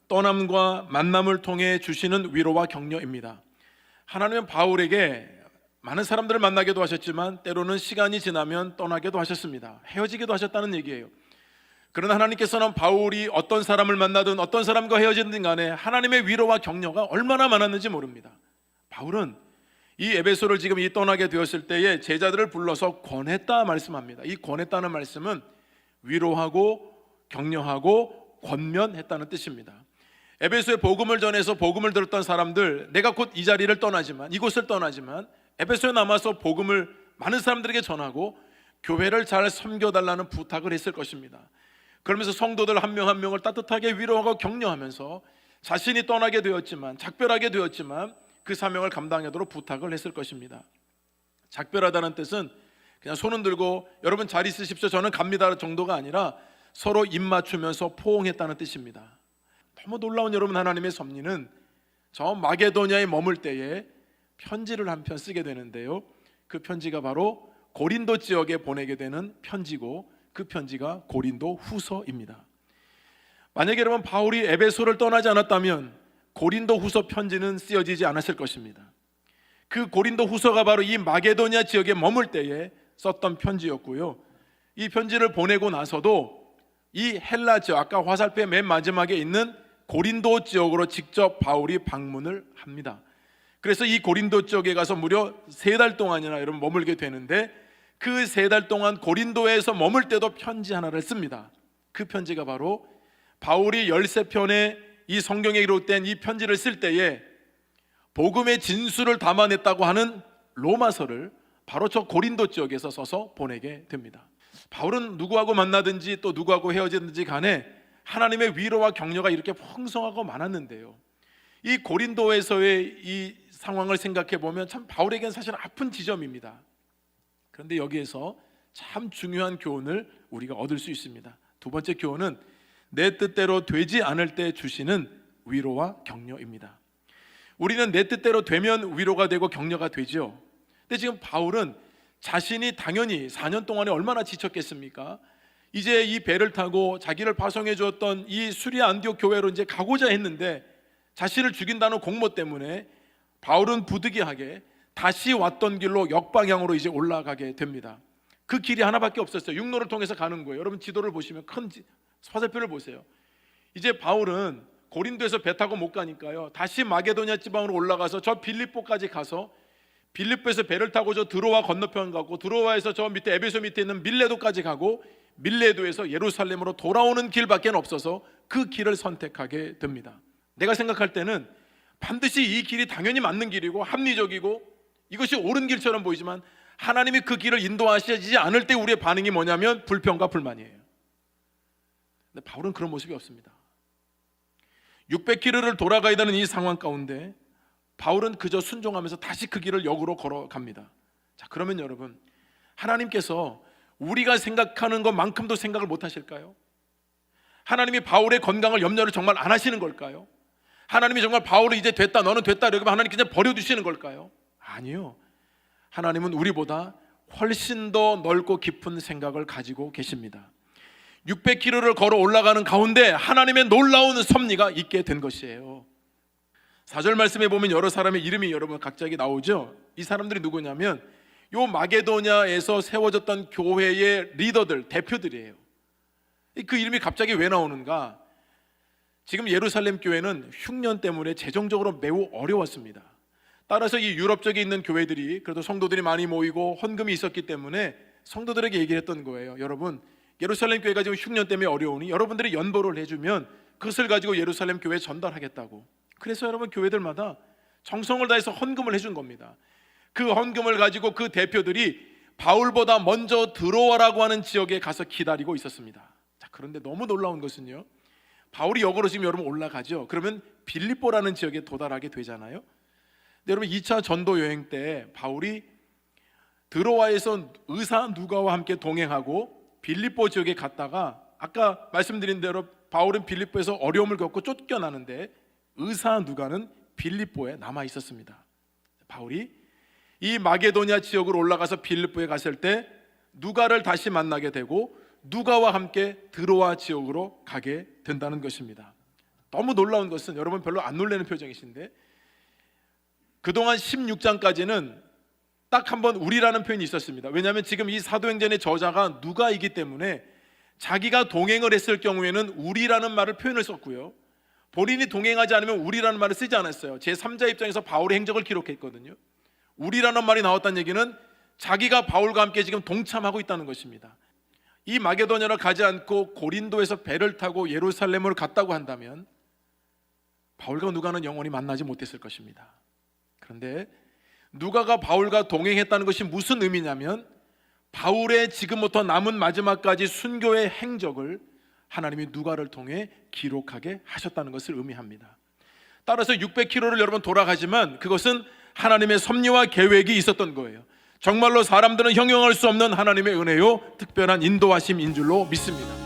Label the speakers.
Speaker 1: 떠남과 만남을 통해 주시는 위로와 격려입니다. 하나님은 바울에게 많은 사람들을 만나게도 하셨지만 때로는 시간이 지나면 떠나게도 하셨습니다. 헤어지기도 하셨다는 얘기예요. 그러나 하나님께서는 바울이 어떤 사람을 만나든 어떤 사람과 헤어지든 간에 하나님의 위로와 격려가 얼마나 많았는지 모릅니다. 바울은 이 에베소를 지금 이 떠나게 되었을 때에 제자들을 불러서 권했다 말씀합니다. 이 권했다는 말씀은 위로하고 격려하고 권면했다는 뜻입니다. 에베소에 복음을 전해서 복음을 들었던 사람들, 내가 곧 이 자리를 떠나지만, 이곳을 떠나지만 에베소에 남아서 복음을 많은 사람들에게 전하고 교회를 잘 섬겨달라는 부탁을 했을 것입니다. 그러면서 성도들 한 명 한 명을 따뜻하게 위로하고 격려하면서 자신이 떠나게 되었지만, 작별하게 되었지만 그 사명을 감당하도록 부탁을 했을 것입니다. 작별하다는 뜻은 그냥 손은 들고 여러분 잘 있으십시오, 저는 갑니다 정도가 아니라 서로 입 맞추면서 포옹했다는 뜻입니다. 너무 놀라운 여러분, 하나님의 섭리는 저 마게도냐에 머물 때에 편지를 한 편 쓰게 되는데요, 그 편지가 바로 고린도 지역에 보내게 되는 편지고, 그 편지가 고린도 후서입니다. 만약에 여러분 바울이 에베소를 떠나지 않았다면 고린도 후서 편지는 쓰여지지 않았을 것입니다. 그 고린도 후서가 바로 이 마게도냐 지역에 머물 때에 썼던 편지였고요, 이 편지를 보내고 나서도 이 헬라 지역, 아까 화살표의 맨 마지막에 있는 고린도 지역으로 직접 바울이 방문을 합니다. 그래서 이 고린도 지역에 가서 무려 3달 동안이나 여러분 머물게 되는데, 그 3달 동안 고린도에서 머물 때도 편지 하나를 씁니다. 그 편지가 바로 바울이 13편의 이 성경에 기록된 이 편지를 쓸 때에 복음의 진수를 담아냈다고 하는 로마서를 바로 저 고린도 지역에서 써서 보내게 됩니다. 바울은 누구하고 만나든지 또 누구하고 헤어지든지 간에 하나님의 위로와 격려가 이렇게 풍성하고 많았는데요, 이 고린도에서의 이 상황을 생각해 보면 참 바울에게는 사실 아픈 지점입니다. 그런데 여기에서 참 중요한 교훈을 우리가 얻을 수 있습니다. 두 번째 교훈은 내 뜻대로 되지 않을 때 주시는 위로와 격려입니다. 우리는 내 뜻대로 되면 위로가 되고 격려가 되죠. 근데 지금 바울은 자신이 당연히 4년 동안에 얼마나 지쳤겠습니까? 이제 이 배를 타고 자기를 파송해 주었던 이 수리아 안디옥 교회로 이제 가고자 했는데 자신을 죽인다는 공모 때문에 바울은 부득이하게 다시 왔던 길로 역방향으로 이제 올라가게 됩니다. 그 길이 하나밖에 없었어요. 육로를 통해서 가는 거예요. 여러분 지도를 보시면 큰 화살표를 보세요. 이제 바울은 고린도에서 배 타고 못 가니까요, 다시 마게도냐 지방으로 올라가서 저 빌립보까지 가서 빌립보에서 배를 타고 저 드로아 건너편 가고, 드로아에서 저 밑에 에베소 밑에 있는 밀레도까지 가고, 밀레도에서 예루살렘으로 돌아오는 길밖에 없어서 그 길을 선택하게 됩니다. 내가 생각할 때는 반드시 이 길이 당연히 맞는 길이고 합리적이고 이것이 옳은 길처럼 보이지만 하나님이 그 길을 인도하시지 않을 때 우리의 반응이 뭐냐면 불평과 불만이에요. 근데 바울은 그런 모습이 없습니다. 600km를 돌아가야 되는 이 상황 가운데 바울은 그저 순종하면서 다시 그 길을 역으로 걸어갑니다. 자, 그러면 여러분, 하나님께서 우리가 생각하는 것만큼도 생각을 못 하실까요? 하나님이 바울의 건강을 염려를 정말 안 하시는 걸까요? 하나님이 정말 바울이 이제 됐다, 너는 됐다 이러면 하나님 그냥 버려두시는 걸까요? 아니요. 하나님은 우리보다 훨씬 더 넓고 깊은 생각을 가지고 계십니다. 600km를 걸어 올라가는 가운데 하나님의 놀라운 섭리가 있게 된 것이에요. 4절 말씀에 보면 여러 사람의 이름이 여러분 각자에게 나오죠. 이 사람들이 누구냐면 요 마게도냐에서 세워졌던 교회의 리더들, 대표들이에요. 그 이름이 갑자기 왜 나오는가? 지금 예루살렘 교회는 흉년 때문에 재정적으로 매우 어려웠습니다. 따라서 이 유럽 쪽에 있는 교회들이 그래도 성도들이 많이 모이고 헌금이 있었기 때문에 성도들에게 얘기를 했던 거예요. 여러분, 예루살렘 교회가 지금 흉년 때문에 어려우니 여러분들이 연보를 해주면 그것을 가지고 예루살렘 교회에 전달하겠다고. 그래서 여러분 교회들마다 정성을 다해서 헌금을 해준 겁니다. 그 헌금을 가지고 그 대표들이 바울보다 먼저 들어와라고 하는 지역에 가서 기다리고 있었습니다. 자, 그런데 너무 놀라운 것은요, 바울이 역으로 지금 여러분 올라가죠. 그러면 빌립보라는 지역에 도달하게 되잖아요. 근데 여러분 2차 전도 여행 때 바울이 드로아에서 의사 누가와 함께 동행하고 빌립보 지역에 갔다가 아까 말씀드린 대로 바울은 빌립보에서 어려움을 겪고 쫓겨나는데 의사 누가는 빌립보에 남아 있었습니다. 바울이 이 마게도냐 지역으로 올라가서 빌립보에 갔을 때 누가를 다시 만나게 되고 누가와 함께 드로아 지역으로 가게 된다는 것입니다. 너무 놀라운 것은 여러분 별로 안 놀라는 표정이신데 그동안 16장까지는 딱 한 번 우리라는 표현이 있었습니다. 왜냐하면 지금 이 사도행전의 저자가 누가이기 때문에 자기가 동행을 했을 경우에는 우리라는 말을 표현을 썼고요, 본인이 동행하지 않으면 우리라는 말을 쓰지 않았어요. 제3자 입장에서 바울의 행적을 기록했거든요. 우리라는 말이 나왔다는 얘기는 자기가 바울과 함께 지금 동참하고 있다는 것입니다. 이 마게도냐를 가지 않고 고린도에서 배를 타고 예루살렘을 갔다고 한다면 바울과 누가는 영원히 만나지 못했을 것입니다. 그런데 누가가 바울과 동행했다는 것이 무슨 의미냐면 바울의 지금부터 남은 마지막까지 순교의 행적을 하나님이 누가를 통해 기록하게 하셨다는 것을 의미합니다. 따라서 600km를 여러분 돌아가지만 그것은 하나님의 섭리와 계획이 있었던 거예요. 정말로 사람들은 형용할 수 없는 하나님의 은혜요 특별한 인도하심인 줄로 믿습니다.